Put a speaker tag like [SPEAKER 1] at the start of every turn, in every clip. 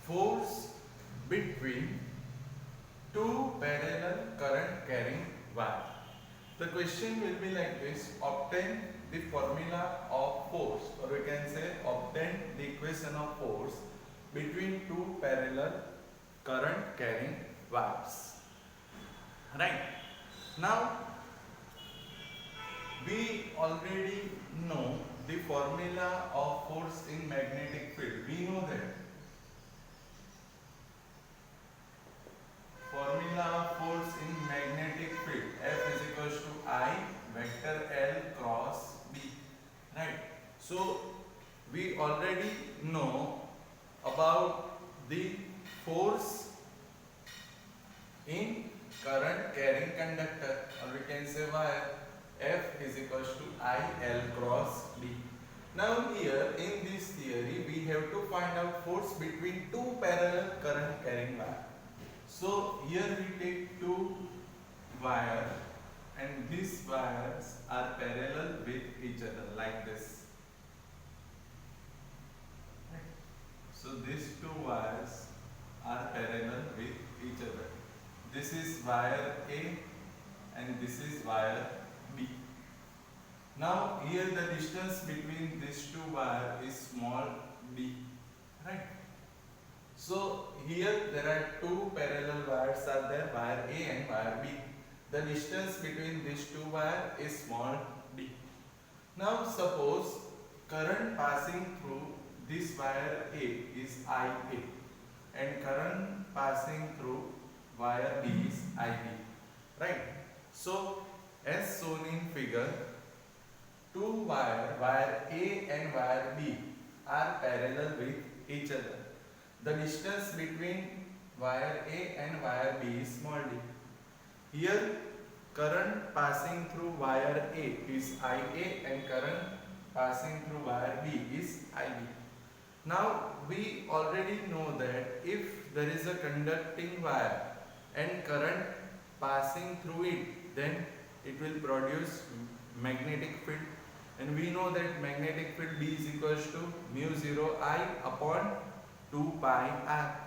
[SPEAKER 1] force between two parallel current carrying wire. The question will be like this: obtain the formula of force, or we can say obtain the equation of force between two parallel current carrying wires. Right. Now we already know the formula of force in magnetic field. We know that formula of force in magnetic field, F is equals to I vector L cross B. Right. So we already know about the force in current carrying conductor, or we can say wire. F is equals to I L cross B. Now here in this theory we have to find out force between two parallel current carrying wire. So here we take two wires and these wires are parallel with each other like this. So these two wires are parallel with each other. This is wire A and this is wire B. Now here the distance between these two wires is small b, right? So here there are two parallel wires are there, wire A and wire B. The distance between these two wires is small d. Now suppose current passing through this wire A is IA and current passing through wire B is IB, right? So as shown in figure, two wire A and wire B are parallel with each other. The distance between wire A and wire B is small d. Here current passing through wire A is IA and current passing through wire B is IB. Now we already know that if there is a conducting wire and current passing through it, then it will produce magnetic field, and we know that magnetic field B is equals to mu 0 I upon 2 pi r.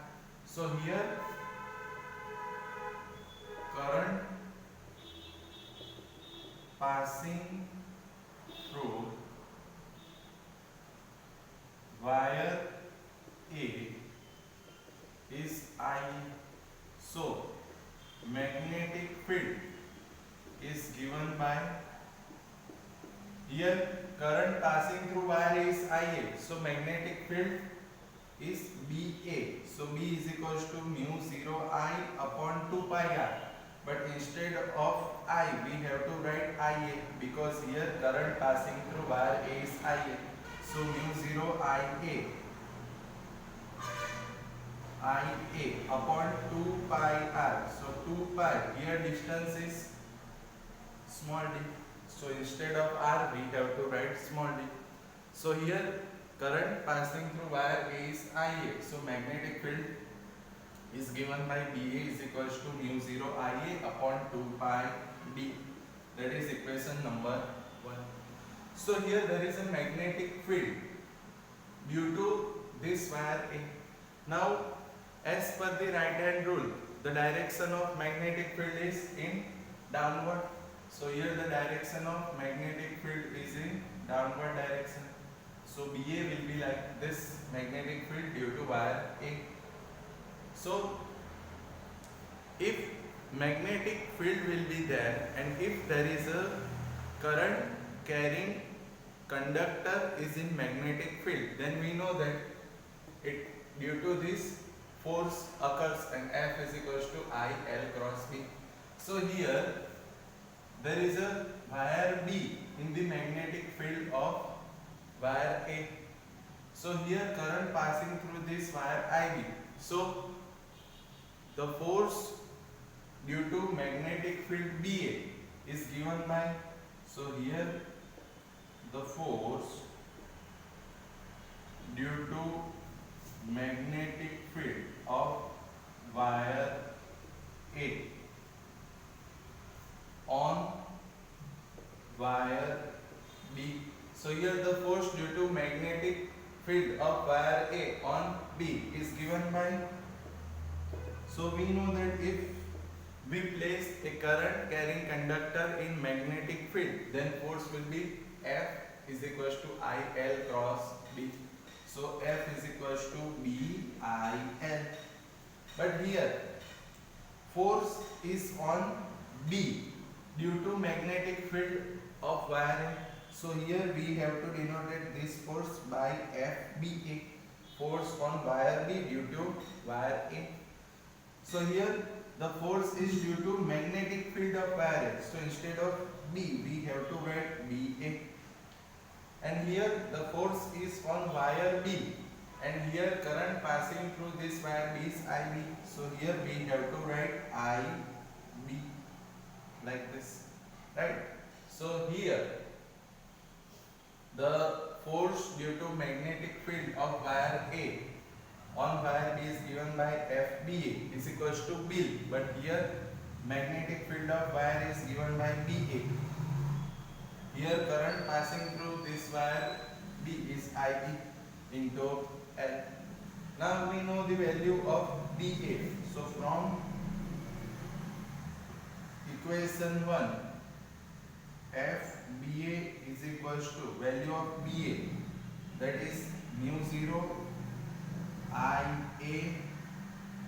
[SPEAKER 1] So here current passing through wire A is I. So magnetic field is given by, here current passing through wire is IA, so magnetic field is BA. So B is equals to mu 0 I upon 2 pi r. But instead of I we have to write IA because here current passing through wire A is IA. So mu 0 IA upon 2 pi r. So 2 pi, here distance is small d. So instead of r we have to write small d. So here current passing through wire A is IA. So magnetic field is given by BA is equals to mu 0 IA upon 2 pi d. That is equation number 1. So here there is a magnetic field due to this wire A. Now as per the right hand rule, the direction of magnetic field is in downward. So here the direction of magnetic field is in downward direction. So BA will be like this magnetic field due to wire A. So if magnetic field will be there and if there is a current carrying conductor is in magnetic field, then we know that it due to this force occurs and F is equals to I L cross B. So here there is a wire B in the magnetic field of wire A. So here current passing through this wire IB. So the force due to magnetic field BA is given by, so here the force due to magnetic field of wire A on wire B. So here the force due to magnetic field of wire A on B is given by, so we know that if we place a current carrying conductor in magnetic field, then force will be F is equals to IL cross B. So F is equals to BIL. But here force is on B due to magnetic field of wire A. So here we have to denote this force by FBA. Force on wire B due to wire A. So here the force is due to magnetic field of wire A. So instead of B, we have to write BA. And here the force is on wire B. And here current passing through this wire B is IB. So here we have to write IB like this. Right? So here the force due to magnetic field of wire A on wire B is given by FBA is equals to BIL, but here magnetic field of wire is given by BA. Here current passing through this wire B is IB into L. Now we know the value of BA. So from equation 1, FBA is equals to value of BA, that is mu 0 IA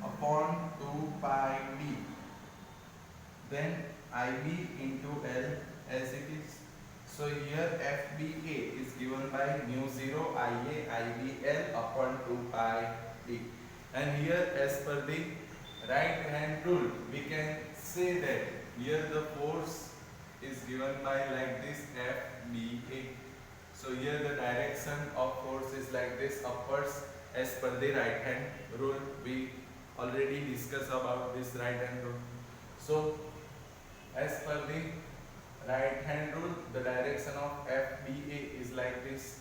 [SPEAKER 1] upon 2 pi D, then IB into L as it is. So here FBA is given by mu 0 IA IBL upon 2 pi D. And here as per the right hand rule, we can say that here the force is given by like this FBA. So here the direction of force is like this, upwards, as per the right hand rule. We already discussed about this right hand rule. So as per the right hand rule, the direction of FBA is like this.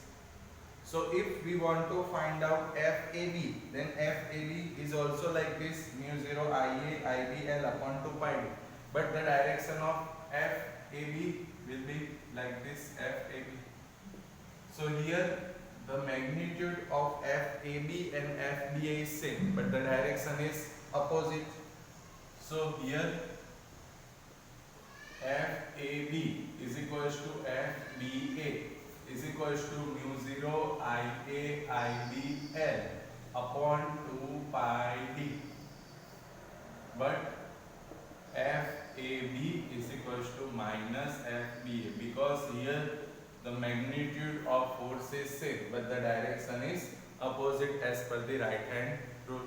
[SPEAKER 1] So if we want to find out FAB, then FAB is also like this, mu 0 IA IBL upon 2 pi D. But the direction of FAB will be like this, FAB. So here the magnitude of FAB and FBA is same, but the direction is opposite. So here FAB is equals to FBA is equals to mu 0 IA IBL upon 2 pi D. But FAB is equals to minus FBA, because here the magnitude of force is same, but the direction is opposite as per the right hand rule.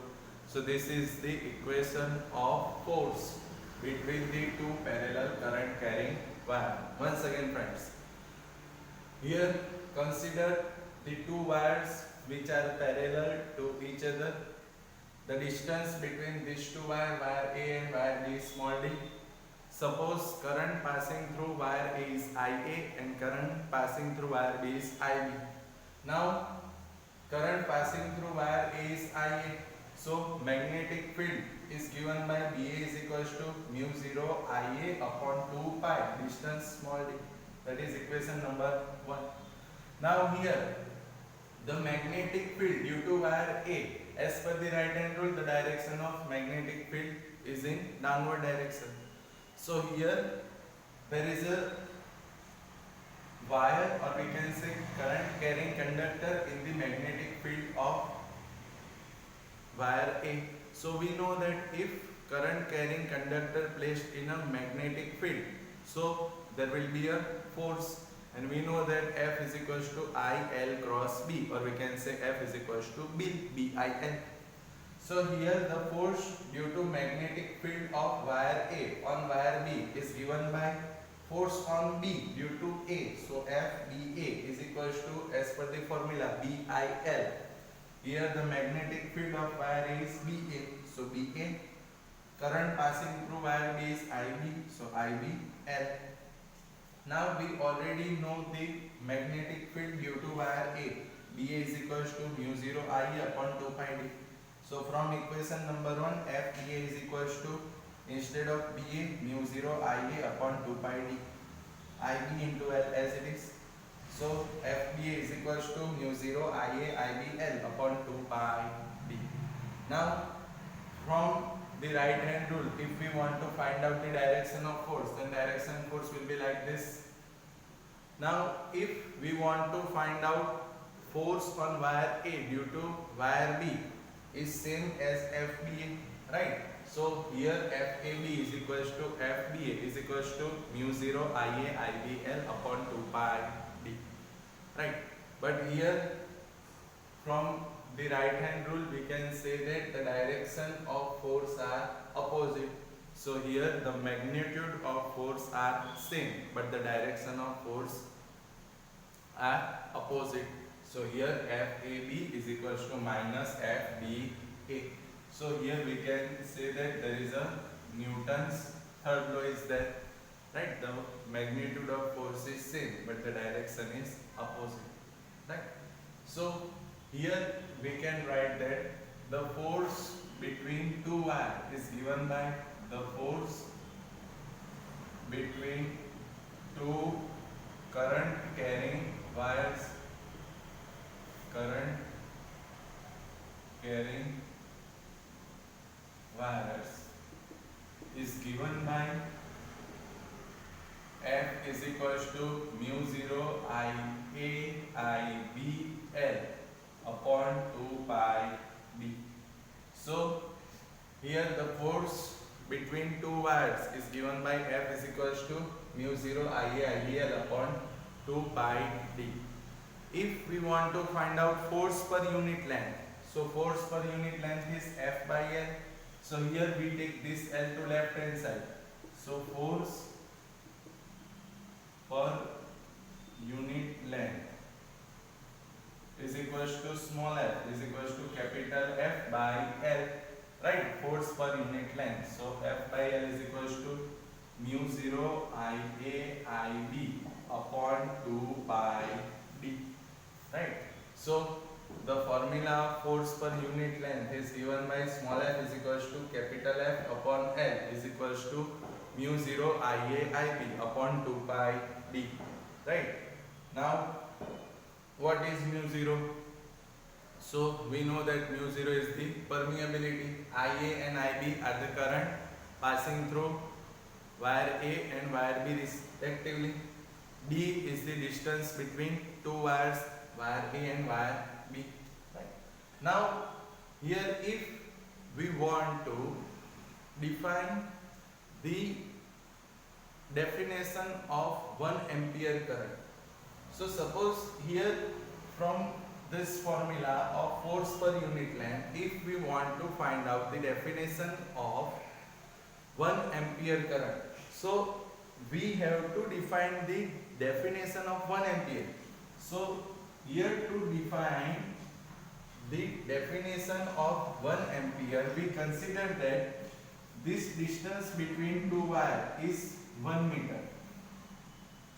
[SPEAKER 1] So this is the equation of force between the two parallel current carrying wire. Once again friends, here consider the two wires which are parallel to each other. The distance between these two wires, wire A and wire B, is small d. Suppose current passing through wire A is IA and current passing through wire B is IB. Now current passing through wire A is IA. So magnetic field is given by BA is equals to mu 0 IA upon 2 pi, distance small d. That is equation number 1. Now here the magnetic field due to wire A, as per the right hand rule, the direction of magnetic field is in downward direction. So here there is a wire, or we can say current carrying conductor in the magnetic field of wire A. So we know that if current carrying conductor placed in a magnetic field, so there will be a force, and we know that F is equals to IL cross B, or we can say F is equals to BIL. So here the force due to magnetic field of wire A on wire B is given by force on B due to A. So FBA is equals to, as per the formula, BIL. Here the magnetic field of wire A is BA. So BA. Current passing through wire B is IB. So IBL. Now we already know the magnetic field due to wire A. BA is equals to mu 0 I upon 2 pi D. So from equation number 1, FBA is equals to, instead of BA, mu 0 IA upon 2 pi D, IB into L as it is. So FBA is equals to mu 0 IA IBL upon 2 pi d. Now from the right hand rule, if we want to find out the direction of force, then direction force will be like this. Now if we want to find out force on wire A due to wire B is same as FBA, right? So here FAB is equals to FBA is equals to mu 0 IA IBL upon 2 pi d, right? But here from the right hand rule we can say that the direction of force are opposite. So here the magnitude of force are same, but the direction of force are opposite. So here FAB is equals to minus FBA. So here we can say that there is a Newton's third law is there, right? The magnitude of force is same, but the direction is opposite, right? So here we can write that the force between two wires is given by the force between two current carrying wires, current carrying wires is given by F is equals to mu 0 IA IBL upon 2 pi d. So here the force between two wires is given by F is equals to mu 0 IA IBL upon 2 pi d. If we want to find out force per unit length, so force per unit length is F by L. So here we take this L to left hand side. So force per unit length is equals to small f is equals to capital F by L, right? Force per unit length. So F by L is equals to mu 0 IA IB upon 2 pi d, right? So the formula force per unit length is given by small f is equals to capital F upon L is equals to mu 0 IA IB upon 2 pi d, right? Now what is mu 0? So we know that mu 0 is the permeability. IA and IB are the current passing through wire A and wire B respectively. D is the distance between two wires, wire A and wire B. Right? Now here if we want to define the definition of 1 ampere current. So suppose here from this formula of force per unit length, if we want to find out the definition of 1 ampere current, so we have to define the definition of 1 ampere. So here to define the definition of 1 ampere, we consider that this distance between two wires is 1 meter.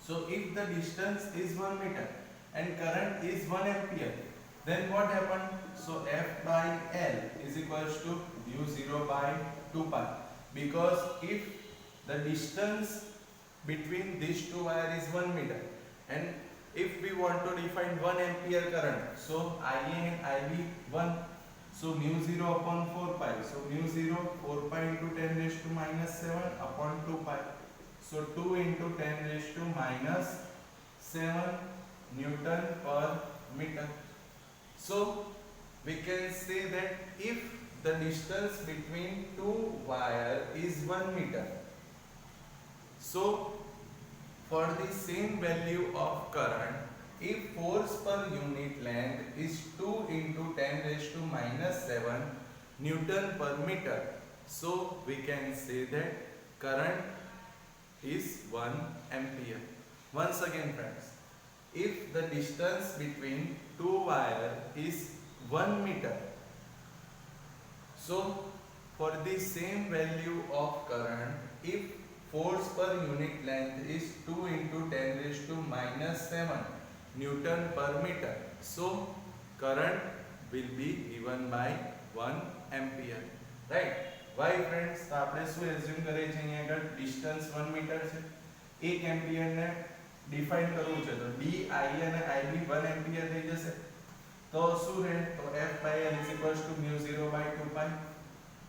[SPEAKER 1] So if the distance is 1 meter and current is 1 ampere, then what happened? So F by L is equals to mu 0 by 2 pi, because if the distance between these two wires is 1 meter and if we want to define 1 ampere current, so IA and IB 1, so mu 0 upon 4 pi, so mu 0 4 pi into 10 raised to minus 7 upon 2 pi. So 2 into 10 raised to minus 7 Newton per meter. So we can say that if the distance between two wires is 1 meter, so for the same value of current, if force per unit length is 2 into 10 raised to minus 7 Newton per meter, so we can say that current is 1 ampere. Once again friends, if the distance between two wires is 1 meter, so for the same value of current, if force per unit length is 2 into 10 raised to minus 7 Newton per meter, so current will be given by 1 ampere, right? Why friends? તો આપણે શું assume કરીએ છીએ અહીંયા આગળ distance 1 metre છે, 1 ampere ને define કરવું છે તો ડી આઈ અને આઈબી 1 એમ્પિયર થઈ જશે તો શું રહે તો F by L is equals to mu 0 by 2 pi.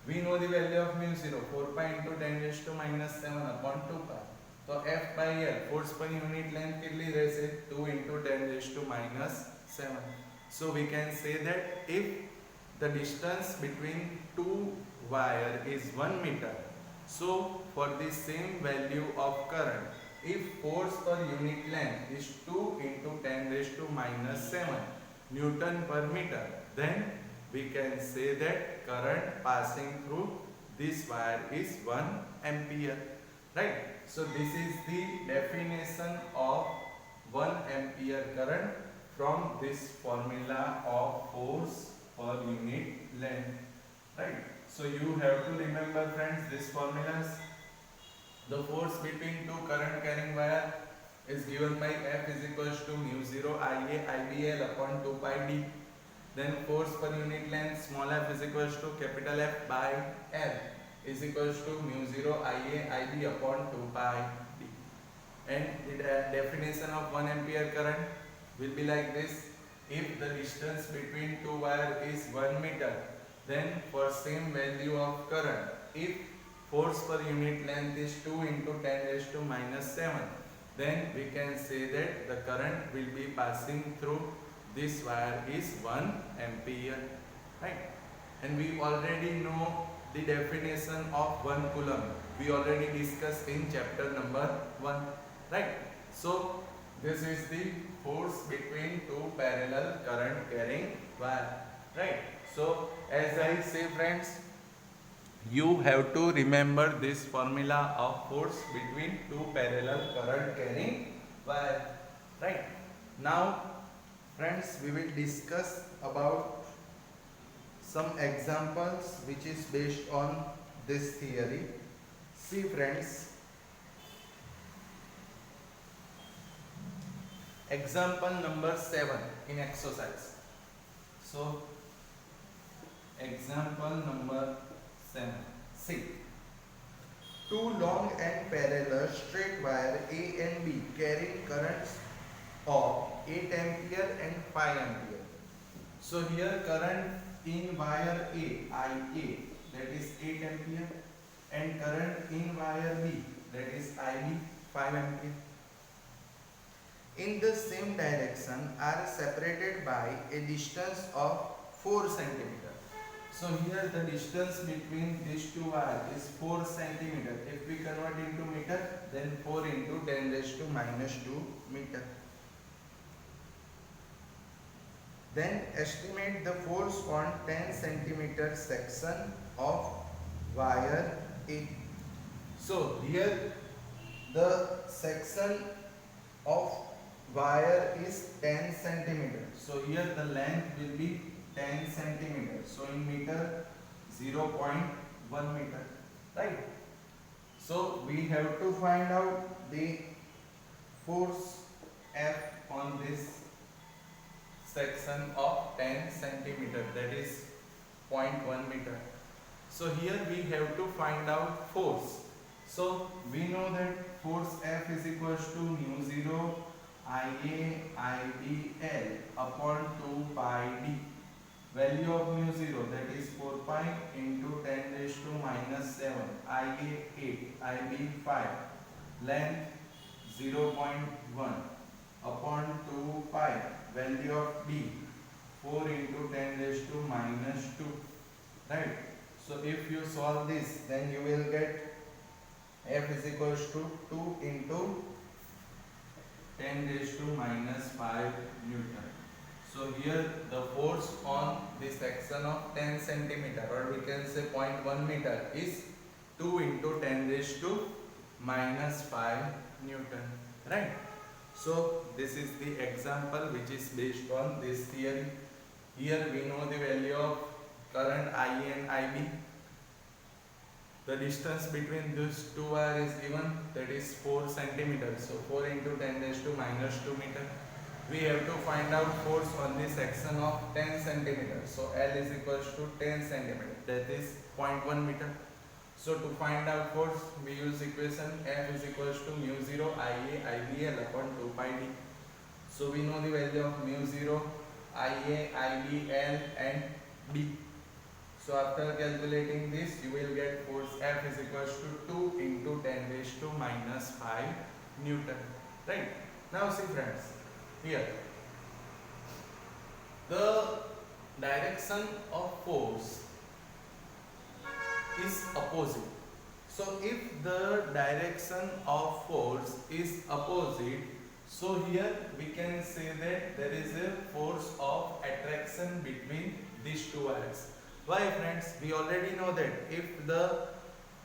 [SPEAKER 1] We know the value of mu 0 4 pi into 10 raised to minus 7 upon 2 pi. So F by L force per unit length કેટલી રહેશે 2 into 10 raised to minus 7. So we can say that if the distance between two wire is 1 meter, so for the same value of current, if force per unit length is 2 into 10 raised to minus 7 Newton per meter, then we can say that current passing through this wire is 1 ampere, right? So this is the definition of 1 ampere current from this formula of force per unit length, right? So you have to remember friends these formulas. The force between two current carrying wire is given by F is equals to mu 0 Ia IBL upon 2 pi d. Then force per unit length small f is equals to capital F by L is equals to mu 0 Ia IB upon 2 pi d. And the definition of 1 ampere current will be like this. If the distance between two wire is 1 meter, then for same value of current, if force per unit length is 2 into 10 raised to minus 7, then we can say that the current will be passing through this wire is 1 ampere, right? And we already know the definition of 1 coulomb. We already discussed in chapter number 1, right? So this is the force between two parallel current carrying wire, right? So as I say friends, you have to remember this formula of force between two parallel current carrying wire, right? Now friends, we will discuss about some examples which is based on this theory. See friends, example number 7 in exercise. So example number 7. See, two long and parallel straight wire A and B carrying currents of 8 ampere and 5 ampere. So here current in wire A, IA, that is 8 ampere, and current in wire B, that is IB, 5 ampere. In the same direction are separated by a distance of 4 centimeter. So here the distance between these two wires is 4 centimeter. If we convert into meter, then 4 into 10 raised to minus 2 meter. Then estimate the force on 10 centimeter section of wire A. So here the section of wire is 10 centimeter. So here the length will be 10 centimeter. So in meter 0.1 meter, right? So we have to find out the force F on this section of 10 centimeter, that is 0.1 meter. So here we have to find out force. So we know that force F is equals to mu 0 Ia IBL upon 2 pi d. Value of mu 0, that is 4 pi into 10 raised to minus 7, Ia 8, IB 5, length 0.1 upon 2 pi, value of d 4 into 10 raised to minus 2, right? So if you solve this, then you will get F is equals to 2 into 10 raised to minus 5 Newton. So here the force on this section of 10 centimeter, or we can say 0.1 meter, is 2 into 10 raised to minus 5 Newton, right? So this is the example which is based on this theory. Here we know the value of current IA and IB. The distance between these two wires is given, that is 4 centimeters. So 4 into 10 raised to minus 2 meter. We have to find out force on this section of 10 centimeters. So L is equals to 10 centimeters, that is 0.1 meter. So to find out force, we use equation F is equals to mu 0 Ia IBL upon 2 pi d. So we know the value of mu 0, Ia, IBL and d. So after calculating this, you will get force F is equals to 2 into 10 raised to minus 5 Newton. Right? Now see friends, here the direction of force is opposite. So if the direction of force is opposite, so here we can say that there is a force of attraction between these two wires. Why friends? We already know that if the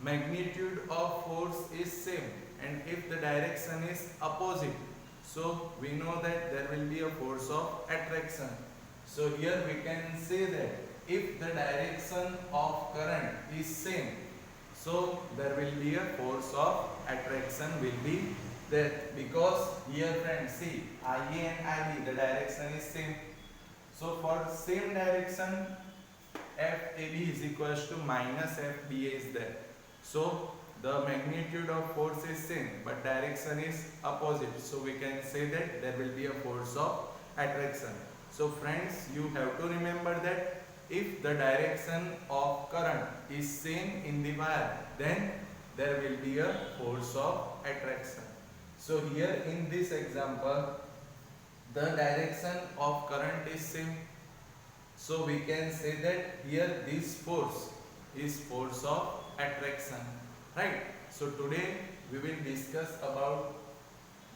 [SPEAKER 1] magnitude of force is same and if the direction is opposite, so we know that there will be a force of attraction. So here we can say that if the direction of current is same, so there will be a force of attraction will be there, because here friends see Ia and Ib, the direction is same. So for same direction, FAB is equals to minus FBA is there. So the magnitude of force is same but direction is opposite. So we can say that there will be a force of attraction. So friends, you have to remember that if the direction of current is same in the wire, then there will be a force of attraction. So here in this example, the direction of current is same. So we can say that here this force is force of attraction. Right? So today we will discuss about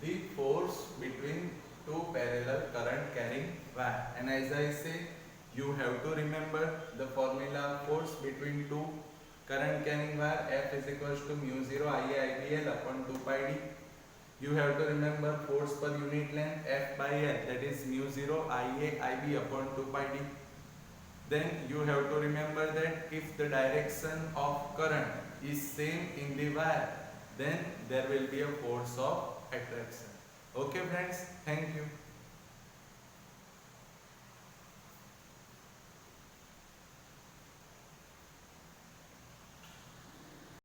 [SPEAKER 1] the force between two parallel current carrying wire. And as I say, you have to remember the formula force between two current carrying wire. F is equals to mu 0 Ia IBL upon 2 pi d. You have to remember force per unit length F by L, that is mu 0 Ia IB upon 2 pi d. Then you have to remember that if the direction of current is same in the wire, then there will be a force of attraction. Okay friends, thank you.